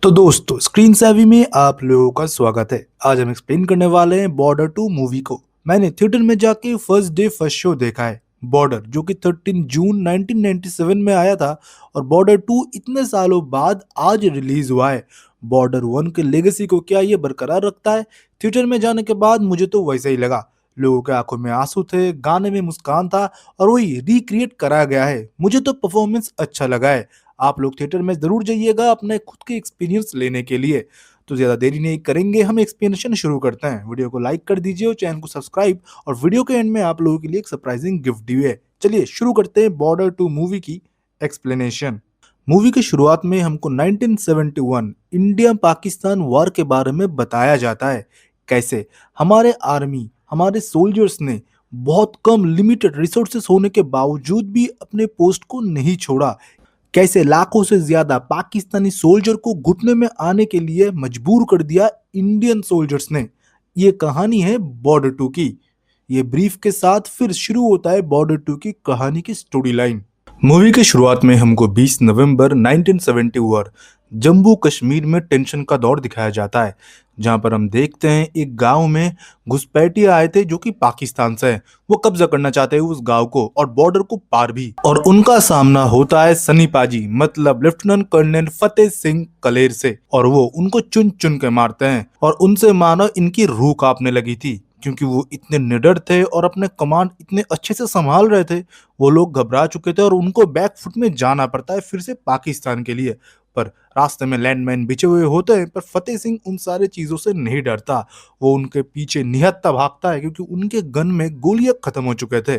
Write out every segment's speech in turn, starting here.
तो दोस्तों स्क्रीन सेवी में आप लोगों का स्वागत है। आज हम एक्सप्लेन करने वाले हैं बॉर्डर 2 मूवी को। मैंने थिएटर में जाके फर्स्ट डे फर्स्ट शो देखा है। बॉर्डर जो कि 13 जून 1997 में आया था और बॉर्डर 2 इतने सालों बाद आज रिलीज हुआ है। बॉर्डर 1 के लेगेसी को क्या ये बरकरार रखता है? थिएटर में जाने के बाद मुझे तो वैसा ही लगा। लोगों के आंखों में आंसू थे, गाने में मुस्कान था और वही रिक्रिएट करा गया है। मुझे तो परफॉर्मेंस अच्छा लगा है। आप लोग थिएटर में जरूर जाइएगा अपने खुद के एक्सपीरियंस लेने के लिए। तो ज्यादा देरी नहीं करेंगे, हम एक्सप्लेनेशन शुरू करते हैं। वीडियो को लाइक कर दीजिए और चैनल को सब्सक्राइब, और वीडियो के एंड में आप लोगों के लिए एक सरप्राइजिंग गिफ्ट दी हुई है। चलिए शुरू करते हैं बॉर्डर 2 मूवी की एक्सप्लेनेशन। मूवी की शुरुआत में हमको 1971 इंडिया पाकिस्तान वॉर के बारे में बताया जाता है। कैसे हमारे आर्मी, हमारे सोल्जर्स ने बहुत कम लिमिटेड रिसोर्सेस होने के बावजूद भी अपने पोस्ट को नहीं छोड़ा। कैसे लाखों से ज्यादा पाकिस्तानी सोल्जर को घुटने में आने के लिए मजबूर कर दिया इंडियन सोल्जर्स ने। ये कहानी है बॉर्डर 2 की। ये ब्रीफ के साथ फिर शुरू होता है बॉर्डर 2 की कहानी की स्टोरी लाइन। मूवी की शुरुआत में हमको 20 नवंबर 1971 जम्मू कश्मीर में टेंशन का दौर दिखाया जाता है, जहां पर हम देखते हैं एक गांव में घुसपैठिए आए थे जो कि पाकिस्तान से हैं। वो कब्जा करना चाहते हैं उस गांव को और बॉर्डर को पार भी, और उनका सामना होता है सनी पाजी मतलब लेफ्टिनेंट कर्नल फतेह सिंह कलेर से, और वो उनको चुन चुन के मारते हैं। और उनसे मानो इनकी रूह कांपने लगी थी, क्योंकि वो इतने निडर थे और अपने कमांड इतने अच्छे से संभाल रहे थे। वो लोग घबरा चुके थे और उनको बैक फुट में जाना पड़ता है फिर से पाकिस्तान के लिए। पर रास्ते में लैंडमाइन बिछे हुए होते हैं, पर फतेह सिंह उन सारे चीजों से नहीं डरता। वो उनके पीछे निहत्था भागता है, क्योंकि उनके गन में गोलियां खत्म हो चुके थे।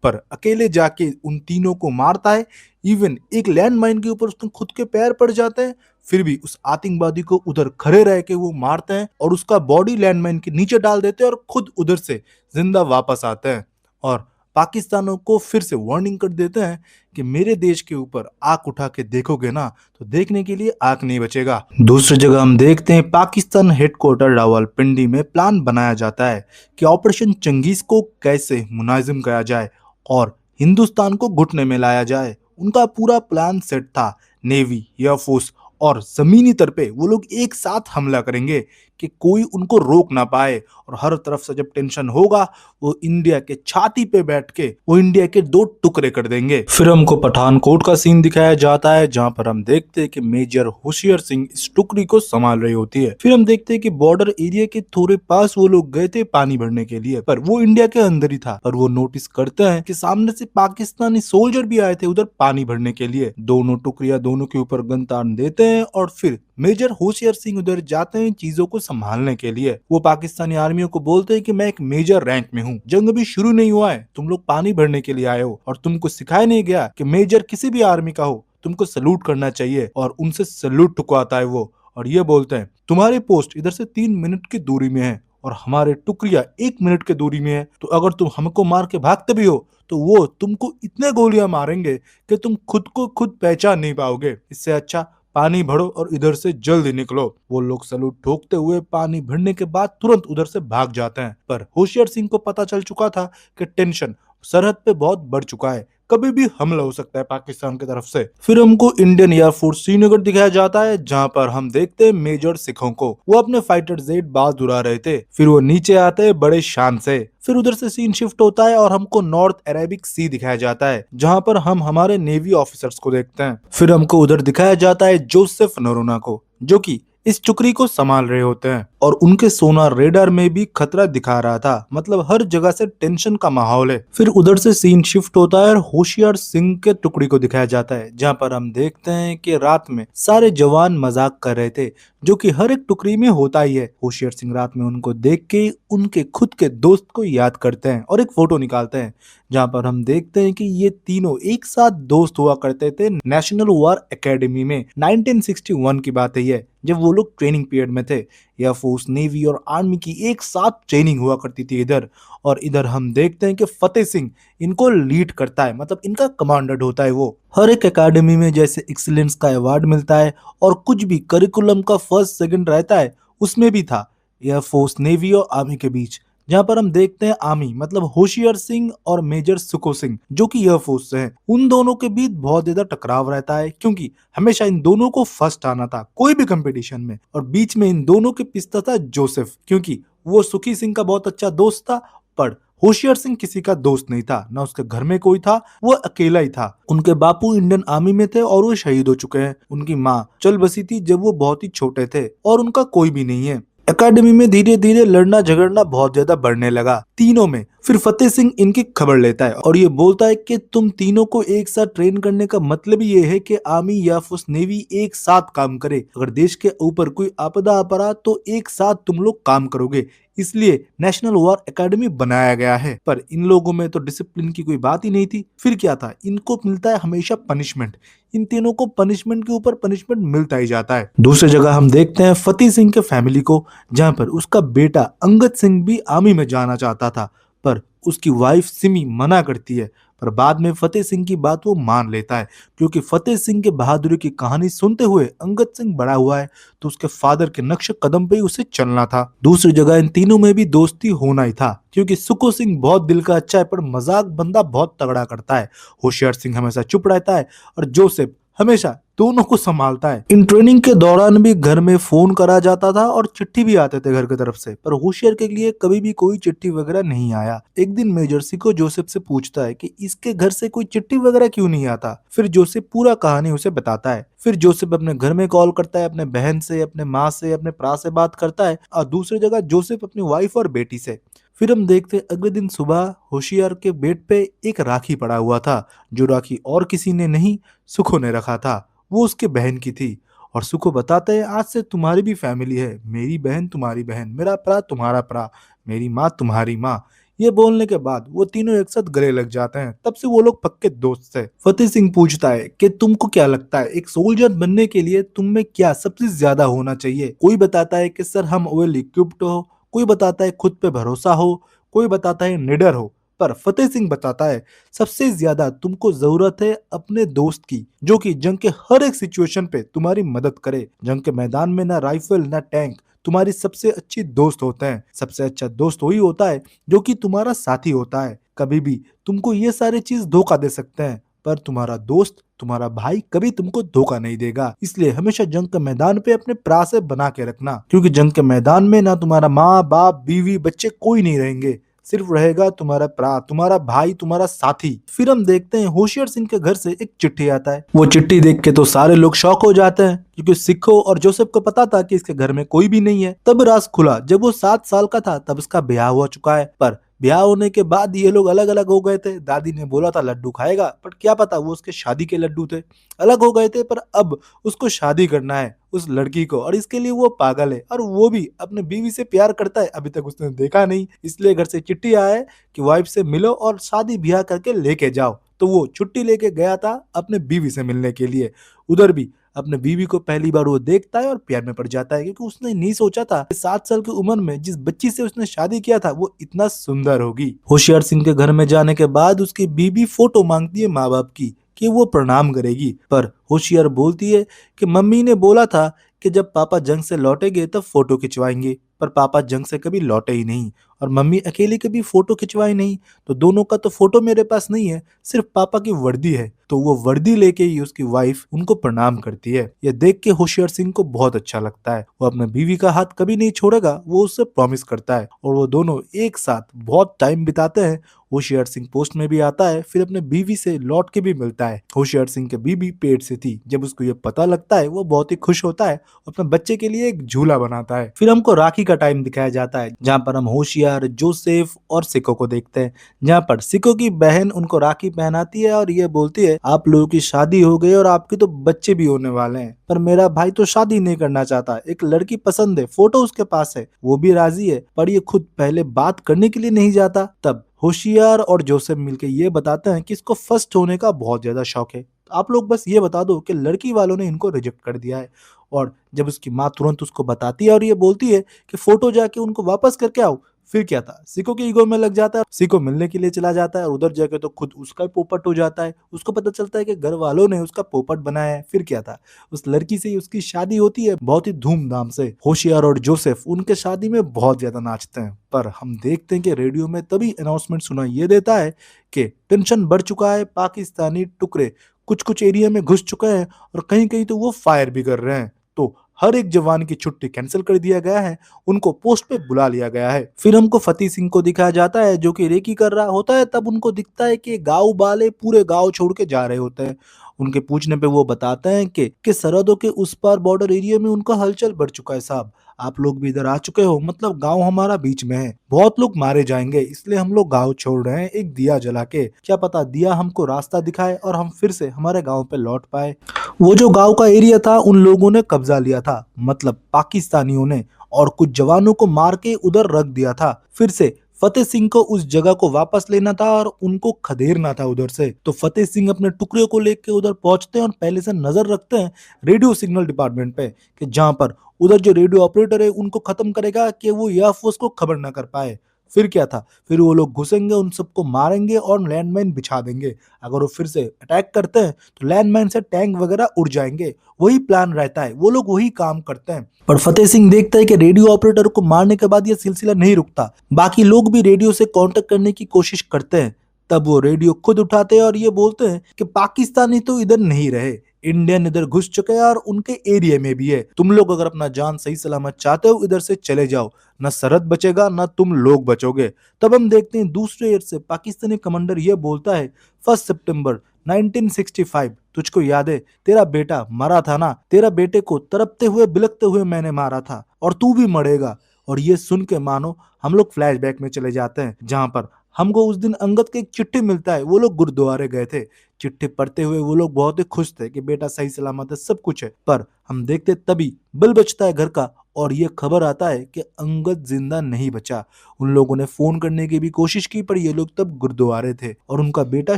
पर अकेले जाके उन तीनों को मारता है। इवन एक लैंडमाइन के ऊपर उसके खुद के पैर पड़ जाते हैं, फिर भी उस आतंकवादी को उधर खड़े रह के वो मारते हैं और उसका बॉडी लैंडमाइन के नीचे डाल देते हैं और खुद उधर से जिंदा वापस आते हैं। और पाकिस्तानों को फिर से वार्निंग कर देते हैं कि मेरे देश के ऊपर आंख उठा के देखोगे ना तो देखने के लिए आंख नहीं बचेगा। दूसरी जगह हम देखते हैं पाकिस्तान हेडक्वार्टर रावलपिंडी में प्लान बनाया जाता है कि ऑपरेशन चंगेज को कैसे मुनाजिम किया जाए और हिंदुस्तान को घुटने में लाया जाए। उनका पूरा प्लान सेट था। नेवी, एयरफोर्स और जमीनी तल पे वो लोग एक साथ हमला करेंगे कि कोई उनको रोक ना पाए। और हर तरफ से जब टेंशन होगा, वो इंडिया के छाती पे बैठ के वो इंडिया के दो टुकड़े कर देंगे। फिर हमको पठानकोट का सीन दिखाया जाता है, जहां पर हम देखते हैं कि मेजर होशियार सिंह इस टुकड़ी को संभाल रही होती है। फिर हम देखते हैं कि बॉर्डर एरिया के थोड़े पास वो लोग गए थे पानी भरने के लिए, पर वो इंडिया के अंदर ही था। पर वो नोटिस करते हैं कि सामने से पाकिस्तानी सोल्जर भी आए थे उधर पानी भरने के लिए। दोनों टुकड़ियां दोनों के ऊपर गन तान देते हैं और फिर मेजर होशियार सिंह उधर जाते हैं चीजों को संभालने के लिए। वो पाकिस्तानी आर्मियों को बोलते हैं कि मैं एक मेजर रैंक में हूँ, जंग भी शुरू नहीं हुआ है, तुम लोग पानी भरने के लिए आए हो और तुमको सिखाया नहीं गया कि मेजर किसी भी आर्मी का हो तुमको सल्यूट करना चाहिए। और उनसे सल्यूट ठुकवाता है वो, और ये बोलते हैं तुम्हारी पोस्ट इधर से 3 मिनट की दूरी में है और हमारे टुकड़ियां 1 मिनट की दूरी में है, तो अगर तुम हमको मार के भागते भी हो तो वो तुमको इतने गोलियां मारेंगे कि तुम खुद को खुद पहचान नहीं पाओगे। इससे अच्छा पानी भरो और इधर से जल्दी निकलो। वो लोग सलूट ठोकते हुए पानी भरने के बाद तुरंत उधर से भाग जाते हैं। पर होशियार सिंह को पता चल चुका था कि टेंशन सरहद पे बहुत बढ़ चुका है, कभी भी हमला हो सकता है पाकिस्तान की तरफ से। फिर हमको इंडियन एयरफोर्स श्रीनगर दिखाया जाता है, जहां पर हम देखते हैं मेजर सिखों को। वो अपने फाइटर जेट बाज उड़ा रहे थे। फिर वो नीचे आते हैं बड़े शान से। फिर उधर से सीन शिफ्ट होता है और हमको नॉर्थ अरेबिक सी दिखाया जाता है, जहां पर हम हमारे नेवी ऑफिसर्स को देखते हैं। फिर हमको उधर दिखाया जाता है जोसेफ नरोना को, जो कि इस टुकड़ी को संभाल रहे होते हैं। और उनके सोनार रेडार में भी खतरा दिखा रहा था, मतलब हर जगह से टेंशन का माहौल है। फिर उधर से सीन शिफ्ट होता है और होशियार सिंह के टुकड़ी को दिखाया जाता है, जहां पर हम देखते हैं कि रात में सारे जवान मजाक कर रहे थे, जो कि हर एक टुकड़ी में होता ही है। होशियार सिंह रात में उनको देख के उनके खुद के दोस्त को याद करते हैं और एक फोटो निकालते हैं, जहां पर हम देखते हैं कि ये तीनों एक साथ दोस्त हुआ करते थे नेशनल वॉर एकेडमी में। 1961 की बात है ये, जब वो लोग ट्रेनिंग पीरियड में थे। एयरफोर्स, नेवी और आर्मी की एक साथ ट्रेनिंग हुआ करती थी इधर। और इधर हम देखते हैं कि फतेह सिंह इनको लीड करता है, मतलब इनका कमांडर होता है। वो हर एक एकेडमी में जैसे एक्सीलेंस का अवार्ड मिलता है और कुछ भी करिकुलम का फर्स्ट सेकंड रहता है, उसमें भी था एयरफोर्स, नेवी और आर्मी के बीच, जहाँ पर हम देखते हैं आर्मी मतलब होशियार सिंह और मेजर सुखो सिंह जो कि एयरफोर्स से हैं, उन दोनों के बीच बहुत ज्यादा टकराव रहता है क्योंकि हमेशा इन दोनों को फर्स्ट आना था कोई भी कंपटीशन में। और बीच में इन दोनों के पिसता था जोसेफ, क्योंकि वो सुखी सिंह का बहुत अच्छा दोस्त था। पर होशियार सिंह किसी का दोस्त नहीं था, ना उसके घर में कोई था, वो अकेला ही था। उनके बापू इंडियन आर्मी में थे और वो शहीद हो चुके हैं। उनकी माँ चल बसी थी जब वो बहुत ही छोटे थे और उनका कोई भी नहीं है। एकेडमी में धीरे धीरे लड़ना झगड़ना बहुत ज्यादा बढ़ने लगा तीनों में। फिर फतेह सिंह इनकी खबर लेता है और ये बोलता है कि तुम तीनों को एक साथ ट्रेन करने का मतलब ये है कि आर्मी या फोर्स नेवी एक साथ काम करे। अगर देश के ऊपर कोई आपदा आ पड़ा तो एक साथ तुम लोग काम करोगे, इसलिए नेशनल वॉर एकेडमी बनाया गया है। पर इन लोगों में तो डिसिप्लिन की कोई बात ही नहीं थी। फिर क्या था, इनको मिलता है हमेशा पनिशमेंट। इन तीनों को पनिशमेंट के ऊपर पनिशमेंट मिलता ही जाता है। दूसरी जगह हम देखते हैं फतेह सिंह के फैमिली को, जहां पर उसका बेटा अंगद सिंह भी आर्मी में जाना चाहता था, पर उसकी वाइफ सिमी मना करती है। पर बाद में फतेह सिंह की बात वो मान लेता है, क्योंकि फतेह सिंह के बहादुरी की कहानी सुनते हुए अंगद सिंह बड़ा हुआ है, तो उसके फादर के नक्श कदम पे ही उसे चलना था। दूसरी जगह इन तीनों में भी दोस्ती होना ही था, क्योंकि सुखो सिंह बहुत दिल का अच्छा है पर मजाक बंदा बहुत तगड़ा करता है। होशियार सिंह हमेशा चुप रहता है और जोसेफ हमेशा दोनों को संभालता है। इन ट्रेनिंग के दौरान भी घर में फोन करा जाता था और चिट्ठी भी आते थे घर की तरफ से, पर होशियार के लिए कभी भी कोई चिट्ठी वगैरह नहीं आया। एक दिन मेजर सिको जोसेफ से पूछता है कि इसके घर से कोई चिट्ठी वगैरह क्यों नहीं आता। फिर जोसेफ पूरा कहानी उसे बताता है। फिर जोसेफ अपने घर में कॉल करता है, अपने बहन से, अपने माँ से, अपने भरा से बात करता है, और दूसरी जगह जोसेफ अपनी वाइफ और बेटी से। फिर हम देखते हैं अगले दिन सुबह होशियार के बेड पे एक राखी पड़ा हुआ था, जो राखी और किसी ने नहीं, सुखो ने रखा था। वो उसके बहन की थी। और सुखो बताता है आज से तुम्हारी भी फैमिली है, मेरी बहन तुम्हारी बहन, मेरा भरा तुम्हारा भरा, मेरी माँ तुम्हारी माँ। ये बोलने के बाद वो तीनों एक साथ गले लग जाते हैं। तब से वो लोग पक्के दोस्त थे। फतेह सिंह पूछता है कि तुमको क्या लगता है एक सोल्जर बनने के लिए तुम में क्या सबसे ज्यादा होना चाहिए। कोई बताता है कि सर हम वेल इक्विप्ड हो, कोई बताता है खुद पे भरोसा हो, कोई बताता है निडर हो। पर फतेह सिंह बताता है सबसे ज्यादा तुमको जरूरत है अपने दोस्त की, जो कि जंग के हर एक सिचुएशन पे तुम्हारी मदद करे। जंग के मैदान में ना राइफल ना टैंक तुम्हारी सबसे अच्छी दोस्त होते हैं। सबसे अच्छा दोस्त वही होता है जो कि तुम्हारा साथी होता है। कभी भी तुमको ये सारी चीज धोखा दे सकते हैं, पर तुम्हारा दोस्त तुम्हारा भाई कभी तुमको धोखा नहीं देगा। इसलिए हमेशा जंग के मैदान पे अपने प्रा से बना के रखना, क्योंकि जंग के मैदान में ना तुम्हारा माँ बाप बीवी बच्चे कोई नहीं रहेंगे, सिर्फ रहेगा तुम्हारा प्रा, तुम्हारा भाई, तुम्हारा साथी। फिर हम देखते हैं होशियार सिंह के घर से एक चिट्ठी आता है। वो चिट्ठी देख के तो सारे लोग शॉक हो जाते हैं, क्योंकि सिखो और जोसेफ को पता था कि इसके घर में कोई भी नहीं है। तब राज खुला जब वो 7 साल का था, तब उसका ब्याह हो चुका है। पर ब्याह होने के बाद ये लोग अलग अलग हो गए थे। दादी ने बोला था लड्डू खाएगा, पर क्या पता वो उसके शादी के लड्डू थे। अलग हो गए थे, पर अब उसको शादी करना है उस लड़की को, और इसके लिए वो पागल है। और वो भी अपने बीवी से प्यार करता है, अभी तक उसने देखा नहीं, इसलिए घर से चिट्ठी आया है कि वाइफ से मिलो और शादी ब्याह करके लेके जाओ। तो वो छुट्टी लेके गया था अपने बीवी से मिलने के लिए। उधर भी अपने बीवी को पहली बार वो देखता है और प्यार में पड़ जाता है, क्योंकि उसने नहीं सोचा था कि 7 साल की उम्र में जिस बच्ची से उसने शादी किया था वो इतना सुंदर होगी। होशियार सिंह के घर में जाने के बाद उसकी बीवी फोटो मांगती है माँ बाप की कि वो प्रणाम करेगी, पर होशियार बोलती है कि मम्मी ने बोला था कि जब पापा जंग से लौटेंगे तब फोटो खिंचवाएंगे, पर पापा जंग से कभी लौटे ही नहीं और मम्मी अकेली कभी फोटो खिंचवाई नहीं, तो दोनों का तो फोटो मेरे पास नहीं है, सिर्फ पापा की वर्दी है। तो वो वर्दी लेके ही उसकी वाइफ उनको प्रणाम करती है। यह देख के होशियार सिंह को बहुत अच्छा लगता है। वो अपने बीवी का हाथ कभी नहीं छोड़ेगा, वो उससे प्रॉमिस करता है, और वो दोनों एक साथ बहुत टाइम बिताते हैं। होशियार सिंह पोस्ट में भी आता है, फिर अपने बीवी से लौट के भी मिलता है। होशियार सिंह की बीवी पेट से थी। जब उसको ये पता लगता है वो बहुत ही खुश होता है, अपने बच्चे के लिए एक झूला बनाता है। फिर हमको राखी का टाइम दिखाया जाता है, जहाँ पर हम होशियार, जोसेफ और सिको को देखते हैं। जहाँ पर सिको की बहन उनको राखी पहनाती है और ये बोलती है आप लोगों की शादी हो गई और आपके तो बच्चे भी होने वाले हैं, पर मेरा भाई तो शादी नहीं करना चाहता, एक लड़की पसंद है, फोटो उसके पास है, वो भी राजी है, पर ये खुद पहले बात करने के लिए नहीं जाता। तब होशियार और जोसेफ मिलके ये बताते हैं कि इसको फर्स्ट होने का बहुत ज्यादा शौक है, तो आप लोग बस ये बता दो कि लड़की वालों ने इनको रिजेक्ट कर दिया है। और जब उसकी माँ तुरंत उसको बताती है और ये बोलती है कि फोटो जाके उनको वापस करके आओ, फिर क्या था, सिको के ईगो में लग जाता है, सिको मिलने के लिए चला जाता है और उधर जाके तो खुद उसका पोपट हो जाता है। उसको पता चलता है कि घर वालों ने उसका पोपट बनाया है। फिर क्या था, उस लड़की से ही उसकी शादी होती है बहुत ही धूमधाम से। होशियार और जोसेफ उनके शादी में बहुत ज्यादा नाचते हैं, पर हम देखते हैं कि रेडियो में तभी अनाउंसमेंट सुनाई ये देता है कि टेंशन बढ़ चुका है, पाकिस्तानी टुकड़े कुछ कुछ एरिया में घुस चुके हैं और कहीं कहीं तो वो फायर भी कर रहे हैं। तो हर एक जवान की छुट्टी कैंसिल कर दिया गया है, उनको पोस्ट पे बुला लिया गया है। फिर हमको फतेह सिंह को दिखाया जाता है जो कि रेकी कर रहा होता है। तब उनको दिखता है कि गांव वाले पूरे गांव छोड़ के जा रहे होते हैं। उनके पूछने पे वो बताते हैं कि सरहदों के उस पार बॉर्डर एरिया में उनका हलचल बढ़ चुका है साहब। आप लोग भी इधर आ चुके हो, मतलब गांव हमारा बीच में है, बहुत लोग मारे जाएंगे, इसलिए हम लोग गांव छोड़ रहे हैं एक दिया जला के। क्या पता दिया हमको रास्ता दिखाए और हम फिर से हमारे गांव पे लौट पाए। वो जो गांव का एरिया था उन लोगों ने कब्जा लिया था, मतलब पाकिस्तानियों ने, और कुछ जवानों को मार के उधर रख दिया था। फिर से फतेह सिंह को उस जगह को वापस लेना था और उनको खदेड़ना था उधर से। तो फतेह सिंह अपने टुकड़े को लेके उधर पहुंचते हैं और पहले से नजर रखते हैं रेडियो सिग्नल डिपार्टमेंट पे, कि जहां पर उधर जो रेडियो ऑपरेटर है उनको खत्म करेगा कि वो एयरफोर्स को खबर ना कर पाए। फिर क्या था, फिर वो लोग घुसेंगे, उन सबको मारेंगे और लैंडमाइन बिछा देंगे। अगर वो फिर से अटैक करते हैं तो लैंडमाइन से टैंक वगैरह उड़ जाएंगे। वही प्लान रहता है, वो लोग वही काम करते हैं। पर फतेह सिंह देखता है कि रेडियो ऑपरेटर को मारने के बाद ये सिलसिला नहीं रुकता, बाकी लोग भी रेडियो से कांटेक्ट करने की कोशिश करते हैं। तब वो रेडियो खुद उठाते हैं और ये बोलते हैं कि पाकिस्तानी तो इधर नहीं रहे, इंडियन इधर घुस चुके हैं और उनके एरिया में भी है। तुम लोग अगर अपना जान सही सलामत चाहते हो इधर से चले जाओ, न सरहद बचेगा न तुम लोग बचोगे। तब हम देखते हैं दूसरे एयर से पाकिस्तानी कमांडर ये बोलता है, 1 सितंबर 1965, तुझको याद है तेरा बेटा मरा था ना, तेरा बेटे को तड़पते हुए बिलखते हुए मैंने मारा था और तू भी मरेगा। और ये सुन के मानो हम लोग फ्लैशबैक में चले जाते हैं, जहां पर हमको उस दिन अंगद के एक चिट्ठी मिलता है। वो लोग गुरुद्वारे गए थे, चिट्ठी पढ़ते हुए वो लोग बहुत ही खुश थे कि बेटा सही सलामत है, सब कुछ है। पर हम देखते तभी बिल बजता है घर का और ये खबर आता है कि अंगद जिंदा नहीं बचा। उन लोगों ने फोन करने की भी कोशिश की, पर ये लोग तब गुरुद्वारे थे और उनका बेटा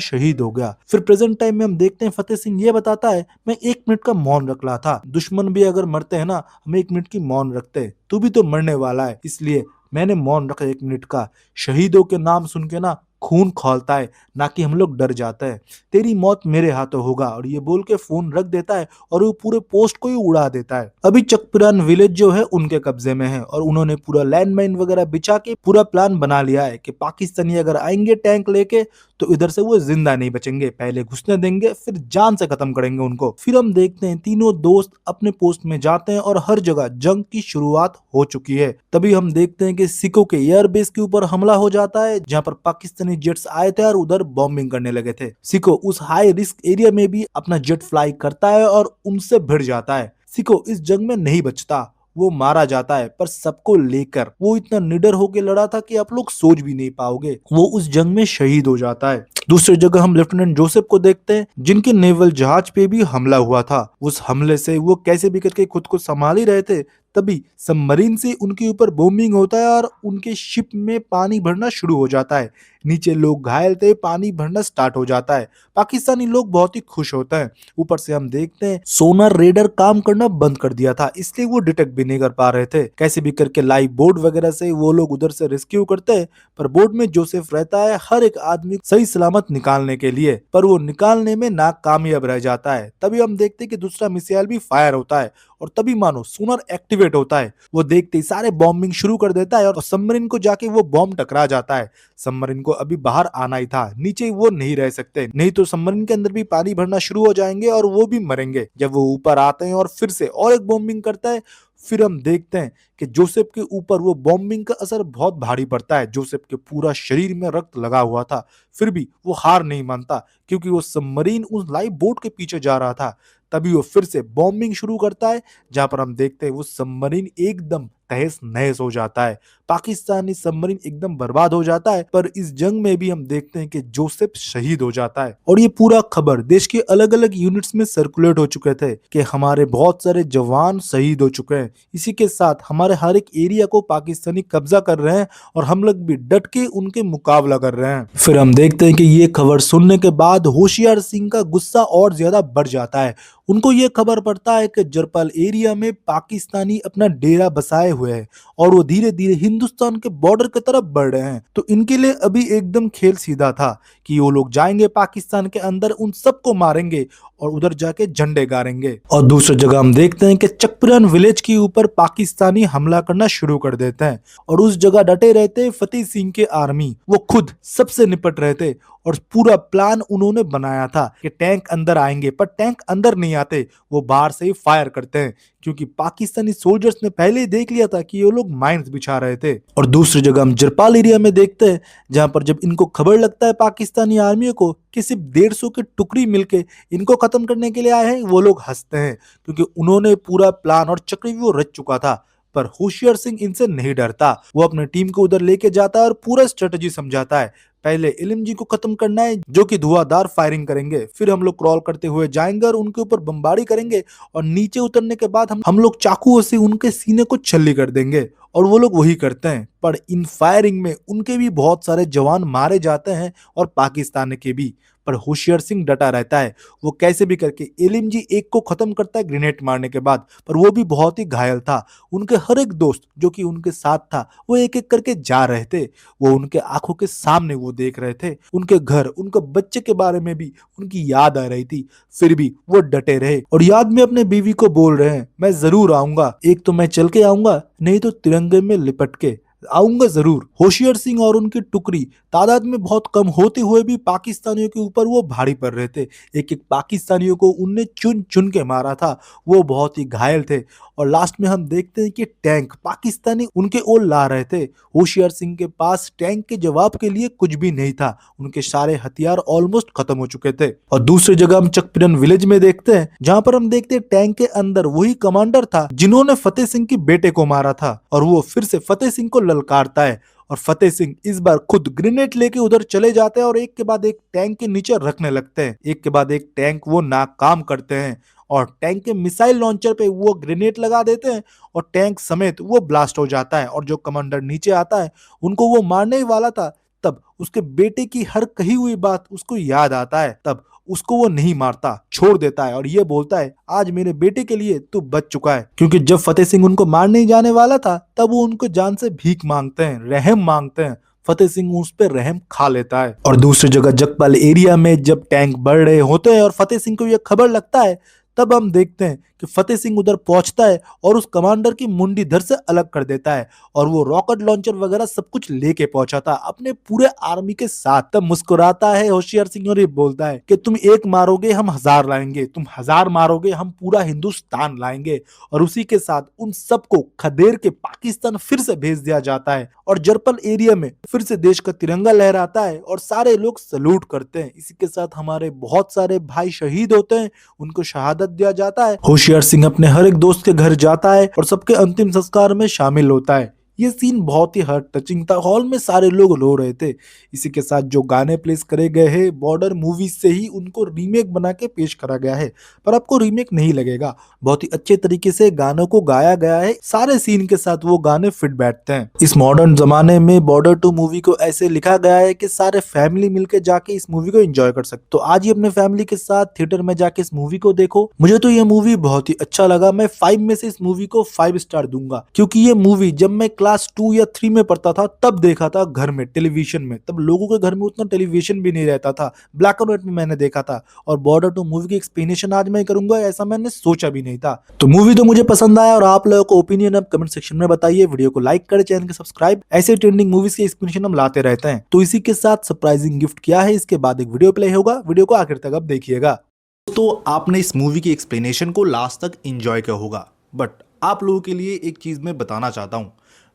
शहीद हो गया। फिर प्रेजेंट टाइम में हम देखते हैं फतेह सिंह ये बताता है, मैं 1 मिनट का मौन रख रहा था, दुश्मन भी अगर मरते हैं ना, हम 1 मिनट की मौन रखते हैं, तू भी तो मरने वाला है, इसलिए मैंने मौन रखा 1 मिनट का। शहीदों के नाम सुन के ना खून खौलता है, ना कि हम लोग डर जाते हैं। तेरी मौत मेरे हाथों होगा, और ये बोल के फोन रख देता है और वो पूरे पोस्ट को ही उड़ा देता है। अभी चकपुरान विलेज जो है उनके कब्जे में है और उन्होंने पूरा लैंडमाइन वगैरह बिछा के पूरा प्लान बना लिया है कि पाकिस्तानी अगर आएंगे टैंक लेके तो इधर से वो जिंदा नहीं बचेंगे, पहले घुसने देंगे फिर जान से खत्म करेंगे उनको। फिर हम देखते हैं तीनों दोस्त अपने पोस्ट में जाते हैं और हर जगह जंग की शुरुआत हो चुकी है। तभी हम देखते हैं कि सिखों के एयरबेस के ऊपर हमला हो जाता है, जहां पर पाकिस्तानी जेट्स आए थे और उधर बॉम्बिंग करने लगे थे। सिखो उस हाई रिस्क एरिया में भी अपना जेट फ्लाई करता है और उनसे भिड़ जाता है। सिखो इस जंग में नहीं बचता, वो मारा जाता है, पर सबको लेकर वो इतना निडर होकर लड़ा था कि आप लोग सोच भी नहीं पाओगे। वो उस जंग में शहीद हो जाता है। दूसरी जगह हम लेफ्टिनेंट जोसेफ को देखते हैं, जिनके नेवल जहाज पे भी हमला हुआ था। उस हमले से वो कैसे भी करके खुद को संभाल ही रहे थे, तभी सबमरीन से उनके ऊपर बॉम्बिंग होता है और उनके शिप में पानी भरना शुरू हो जाता है। नीचे लोग घायल थे, पानी भरना स्टार्ट हो जाता है। पाकिस्तानी लोग बहुत ही खुश होते हैं। ऊपर से हम देखते हैं सोनार रेडर काम करना बंद कर दिया था, इसलिए वो डिटेक्ट भी नहीं कर पा रहे थे। कैसे भी करके लाइव बोट वगैरह से वो लोग उधर से रेस्क्यू करते हैं, पर बोट में जोसेफ रहता है हर एक आदमी सही सलामत निकालने के लिए, पर वो निकालने में नाकामयाब रह जाता है। तभी हम देखते हैं कि दूसरा मिसाइल भी फायर होता है और तभी मानो सोनार एक्टिवेट होता है। वो देखते ही सारे बॉम्बिंग शुरू कर देता है और सबमरीन को जाके वो बॉम्ब टकरा जाता है। सबमरीन को अभी बाहर आना ही था, नीचे वो नहीं रह सकते, नहीं तो सबमरीन के अंदर भी पानी भरना शुरू हो जाएंगे और वो भी मरेंगे। जब वो ऊपर आते हैं और फिर से और एक बॉम्बिंग करता है, फिर हम देखते हैं कि जोसेफ के ऊपर वो बॉम्बिंग का असर बहुत भारी पड़ता है। जोसेफ के पूरा शरीर में रक्त लगा हुआ था, फिर भी वो हार नहीं मानता, क्योंकि वो सबमरीन उस लाइव बोट के पीछे जा रहा था। तभी वो फिर से बॉम्बिंग शुरू करता है, जहां पर हम देखते हैं वो सबमरीन एकदम तहस नहस हो जाता है। पाकिस्तानी सबमरीन एकदम बर्बाद हो जाता है। पर इस जंग में भी हम देखते हैं कि जोसेफ शहीद हो जाता है और ये पूरा खबर देश के अलग अलग यूनिट्स में सर्कुलेट हो चुके थे कि हमारे बहुत सारे जवान शहीद हो चुके हैं। इसी के साथ हमारे हर एक एरिया को पाकिस्तानी कब्जा कर रहे हैं और हम लोग भी डट के उनके मुकाबला कर रहे हैं। फिर हम देखते हैं कि ये खबर सुनने के बाद होशियार सिंह का गुस्सा और ज्यादा बढ़ जाता है। उनको ये खबर पड़ता है कि जरपाल एरिया में पाकिस्तानी अपना डेरा बसाए हुए हैं और वो धीरे धीरे हिंदुस्तान के बॉर्डर की तरफ बढ़ रहे हैं। तो इनके लिए अभी एकदम खेल सीधा था कि वो लोग जाएंगे पाकिस्तान के अंदर, उन सबको मारेंगे और उधर जाके झंडे गाड़ेंगे। और दूसरी जगह हम देखते हैं कि चकपुरान विलेज के ऊपर पाकिस्तानी हमला करना शुरू कर देते हैं और उस जगह डटे रहते फतेह सिंह के आर्मी। वो खुद सबसे निपट रहे थे और पूरा प्लान उन्होंने बनाया था कि टैंक अंदर आएंगे, पर टैंक अंदर नहीं आते, वो बाहर से ही फायर करते हैं क्योंकि पाकिस्तानी सोल्जर्स ने पहले ही देख लिया था कि ये लोग माइंस बिछा रहे थे। और दूसरी जगह हम जरपाल एरिया में देखते हैं जहां पर जब इनको खबर लगता है पाकिस्तानी आर्मी को कि सिर्फ 150 की टुकड़ी मिलके इनको खत्म करने के लिए आए हैं, वो लोग हंसते हैं क्योंकि उन्होंने पूरा प्लान और चक्रव्यूह रच चुका था। पर होशियार सिंह इनसे नहीं डरता, वो अपने टीम को उधर लेके जाता है और पूरा स्ट्रेटजी समझाता है। पहले एलएमजी को खत्म करना है जो कि धुआंधार फायरिंग करेंगे, फिर हम लोग क्रॉल करते हुए जाएंगे और उनके ऊपर बमबारी करेंगे और नीचे उतरने के बाद हम लोग चाकुओं से उनके सीने को छल्ली कर देंगे। और वो लोग वही करते हैं, पर इन फायरिंग में उनके भी बहुत सारे जवान मारे जाते हैं और पाकिस्तान के भी। पर होशियार सिंह डटा रहता है, वो कैसे भी करके एलएमजी एक को खत्म करता है ग्रेनेड मारने के बाद, पर वो भी बहुत ही घायल था। उनके हर एक दोस्त जो कि उनके साथ था वो एक एक करके जा रहे थे, वो उनके आंखों के सामने वो देख रहे थे, उनके घर, उनके बच्चे के बारे में भी उनकी याद आ रही थी, फिर भी वो डटे रहे और याद में अपने बीवी को बोल रहे हैं, मैं जरूर आऊंगा, एक तो मैं चल के आऊंगा, नहीं तो तिरंगे में लिपट के आऊंगा जरूर। होशियार सिंह और उनकी टुकड़ी तादाद में बहुत कम होते हुए भी पाकिस्तानियों के ऊपर वो भारी पड़ रहे थे। एक एक पाकिस्तानियों को उनने चुन चुन के मारा था, वो बहुत ही घायल थे। और लास्ट में हम देखते हैं कि टैंक पाकिस्तानी उनके ओर ला रहे थे। होशियार सिंह के पास टैंक के जवाब के लिए कुछ भी नहीं था, उनके सारे हथियार ऑलमोस्ट खत्म हो चुके थे। और दूसरी जगह हम चकपिरन विलेज में देखते हैं जहां पर हम देखते हैं टैंक के अंदर वही कमांडर था जिन्होंने फतेह सिंह की बेटे को मारा था और वो फिर से फतेह सिंह को ललकारता है। और फतेह सिंह इस बार खुद ग्रेनेड लेके उधर चले जाते हैं और एक के बाद एक टैंक के नीचे रखने लगते हैं। एक के बाद एक टैंक वो नाकाम करते हैं और टैंक के मिसाइल लॉन्चर पे वो ग्रेनेड लगा देते हैं और टैंक समेत वो ब्लास्ट हो जाता है। और जो कमांडर नीचे आता है उनको वो मारने ही वाला था, तब उसके बेटे की हर कही हुई बात उसको याद आता है, तब उसको वो नहीं मारता, छोड़ देता है और ये बोलता है आज मेरे बेटे के लिए तू बच चुका है। क्योंकि जब फतेह सिंह उनको मारने ही जाने वाला था तब वो उनको जान से भीख मांगते हैं, रहम मांगते हैं। फतेह सिंह उस पर रहम खा लेता है। और दूसरी जगह जगपाल एरिया में जब टैंक बढ़ रहे होते हैं और फतेह सिंह को यह खबर लगता है, तब हम देखते हैं कि फतेह सिंह उधर पहुंचता है और उस कमांडर की मुंडी धर से अलग कर देता है और वो रॉकेट लॉन्चर वगैरह सब कुछ लेके पहुंचा था अपने पूरे आर्मी के साथ। तब मुस्कुराता है होशियार सिंह और ये बोलता है कि तुम एक मारोगे हम 1000 लाएंगे, तुम 1000 मारोगे हम पूरा हिंदुस्तान लाएंगे। और उसी के साथ उन सबको खदेड़ के पाकिस्तान फिर से भेज दिया जाता है और जरपल एरिया में फिर से देश का तिरंगा लहराता है और सारे लोग सलूट करते हैं। इसी के साथ हमारे बहुत सारे भाई शहीद होते हैं, उनको शहादत दिया जाता है। होशियार सिंह अपने हर एक दोस्त के घर जाता है और सबके अंतिम संस्कार में शामिल होता है। ये सीन बहुत ही हार्ट टचिंग था, हॉल में सारे लोग रो रहे थे। इसी के साथ जो गाने प्लेस करे गए हैं बॉर्डर मूवी से ही उनको रीमेक बना के पेश करा गया है, पर आपको रीमेक नहीं लगेगा, बहुत ही अच्छे तरीके से गानों को गाया गया है, सारे सीन के साथ वो गाने फिट बैठते हैं। इस मॉडर्न जमाने में बॉर्डर 2 मूवी को ऐसे लिखा गया है कि सारे फैमिली मिलकर जाके इस मूवी को एंजॉय कर सकते। तो आज ही अपने फैमिली के साथ थिएटर में जाके इस मूवी को देखो। मुझे तो ये मूवी बहुत ही अच्छा लगा, मैं 5 में से इस मूवी को 5 स्टार दूंगा, क्योंकि ये मूवी जब मैं क्लास 2 या 3 में पढ़ता था तब देखा था घर में टेलीविजन में, तब लोगों के घर में उतना टेलीविजन भी नहीं रहता था, ब्लैक एंड व्हाइट में मैंने देखा था। और बॉर्डर 2 मूवी की एक्सप्लेनेशन आज मैं करूंगा ऐसा मैंने सोचा भी नहीं था। तो मूवी तो मुझे पसंद आया और आप लोगों को ओपिनियन अब कमेंट सेक्शन में बताइए। वीडियो को लाइक करें, चैनल को सब्सक्राइब, ऐसे ट्रेंडिंग मूवीज के एक्सप्लेनेशन हम लाते रहते हैं। तो इसी के साथ सरप्राइजिंग गिफ्ट क्या है इसके बाद एक वीडियो प्ले होगा, वीडियो को आखिर तक अब देखिएगा। तो आपने इस मूवी की एक्सप्लेनेशन को लास्ट तक एंजॉय किया होगा, बट आप लोगों के लिए एक चीज मैं बताना चाहता हूं,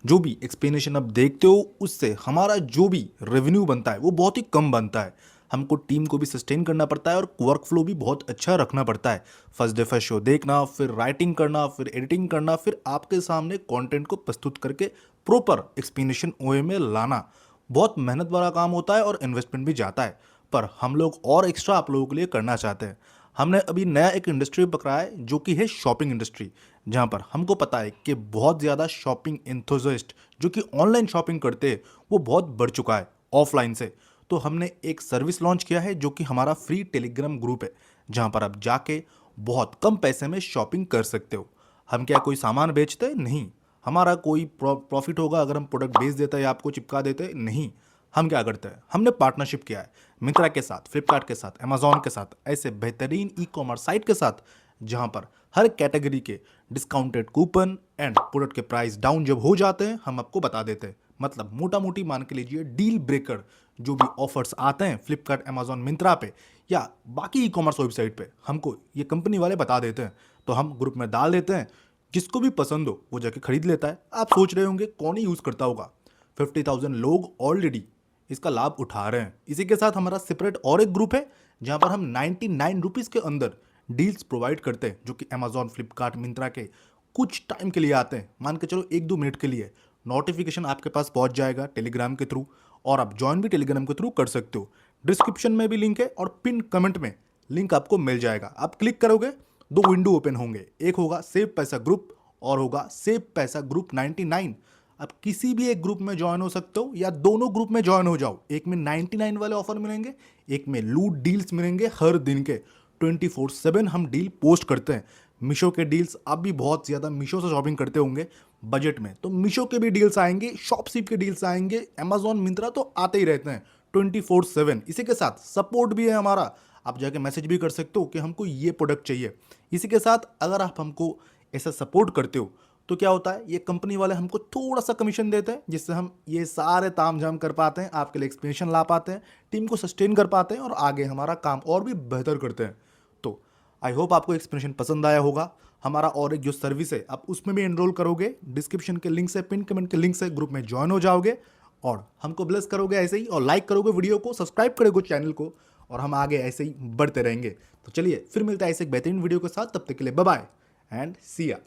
जो भी एक्सप्लेनेशन आप देखते हो उससे हमारा जो भी रेवेन्यू बनता है वो बहुत ही कम बनता है। हमको टीम को भी सस्टेन करना पड़ता है और वर्क फ्लो भी बहुत अच्छा रखना पड़ता है। फर्स्ट डे फर्स्ट शो देखना, फिर राइटिंग करना, फिर एडिटिंग करना, फिर आपके सामने कंटेंट को प्रस्तुत करके प्रॉपर एक्सप्लेनेशन ओए में लाना बहुत मेहनत वाला काम होता है और इन्वेस्टमेंट भी जाता है। पर हम लोग और एक्स्ट्रा आप लोगों के लिए करना चाहते हैं। हमने अभी नया एक इंडस्ट्री पकड़ा है जो कि है शॉपिंग इंडस्ट्री, जहां पर हमको पता है कि बहुत ज़्यादा शॉपिंग एंथुसियास्ट जो कि ऑनलाइन शॉपिंग करते हैं वो बहुत बढ़ चुका है ऑफलाइन से। तो हमने एक सर्विस लॉन्च किया है जो कि हमारा फ्री टेलीग्राम ग्रुप है, जहां पर आप जाके बहुत कम पैसे में शॉपिंग कर सकते हो। हम क्या कोई सामान बेचते हैं? नहीं, हमारा कोई प्रॉफिट होगा अगर हम प्रोडक्ट बेच देते हैं या आपको चिपका देते हैं? नहीं। हम क्या करते हैं, हमने पार्टनरशिप किया है मिंत्रा के साथ, फ्लिपकार्ट के साथ, अमेजोन के साथ, ऐसे बेहतरीन ई कॉमर्स साइट के साथ जहां पर हर कैटेगरी के डिस्काउंटेड कूपन एंड प्रोडक्ट के प्राइस डाउन जब हो जाते हैं हम आपको बता देते हैं। मतलब मोटा मोटी मान के लीजिए डील ब्रेकर जो भी ऑफर्स आते हैं फ्लिपकार्ट, अमेजोन, मिंत्रा पे या बाकी ई कॉमर्स वेबसाइट पे हमको ये कंपनी वाले बता देते हैं, तो हम ग्रुप में डाल देते हैं। जिसको भी पसंद हो वो जाके खरीद लेता है। आप सोच रहे होंगे कौन ही यूज़ करता होगा? 50,000 लोग ऑलरेडी इसका लाभ उठा रहे हैं। इसी के साथ हमारा सेपरेट और एक ग्रुप है जहां पर हम 99 रुपीज़ के अंदर डील्स प्रोवाइड करते हैं, जो कि अमेजोन, फ्लिपकार्ट, मिंत्रा के कुछ टाइम के लिए आते हैं। मान के चलो 1-2 मिनट के लिए नोटिफिकेशन आपके पास पहुंच जाएगा टेलीग्राम के थ्रू, और आप ज्वाइन भी टेलीग्राम के थ्रू कर सकते हो। डिस्क्रिप्शन में भी लिंक है और पिन कमेंट में लिंक आपको मिल जाएगा। आप क्लिक करोगे, 2 विंडो ओपन होंगे, एक होगा सेव पैसा ग्रुप और होगा सेव पैसा ग्रुप 99। आप किसी भी एक ग्रुप में ज्वाइन हो सकते हो या दोनों ग्रुप में ज्वाइन हो जाओ। एक में 99 वाले ऑफर मिलेंगे, एक में लूट डील्स मिलेंगे हर दिन के। 24/7 हम डील पोस्ट करते हैं। मीशो के डील्स, आप भी बहुत ज़्यादा मीशो से शॉपिंग करते होंगे बजट में, तो मीशो के भी डील्स आएंगे, शॉपसीप के डील्स आएंगे, अमेजॉन, मिंत्रा तो आते ही रहते हैं 24/7। इसी के साथ सपोर्ट भी है हमारा, आप जाके मैसेज भी कर सकते हो कि हमको ये प्रोडक्ट चाहिए। इसी के साथ अगर आप हमको ऐसा सपोर्ट करते हो तो क्या होता है, ये कंपनी वाले हमको थोड़ा सा कमीशन देते हैं, जिससे हम ये सारे ताम झाम कर पाते हैं, आपके लिए एक्सपेंशन ला पाते हैं, टीम को सस्टेन कर पाते हैं और आगे हमारा काम और भी बेहतर करते हैं। तो आई होप आपको एक्सप्लेनेशन पसंद आया होगा। हमारा और एक जो सर्विस है आप उसमें भी एनरोल करोगे, डिस्क्रिप्शन के लिंक से, पिन कमेंट के लिंक से ग्रुप में ज्वाइन हो जाओगे और हमको ब्लेस करोगे ऐसे ही, और लाइक करोगे वीडियो को, सब्सक्राइब करोगे चैनल को, और हम आगे ऐसे ही बढ़ते रहेंगे। तो चलिए फिर मिलता है ऐसे एक बेहतरीन वीडियो के साथ, तब तक के लिए बाय बाय एंड सी या।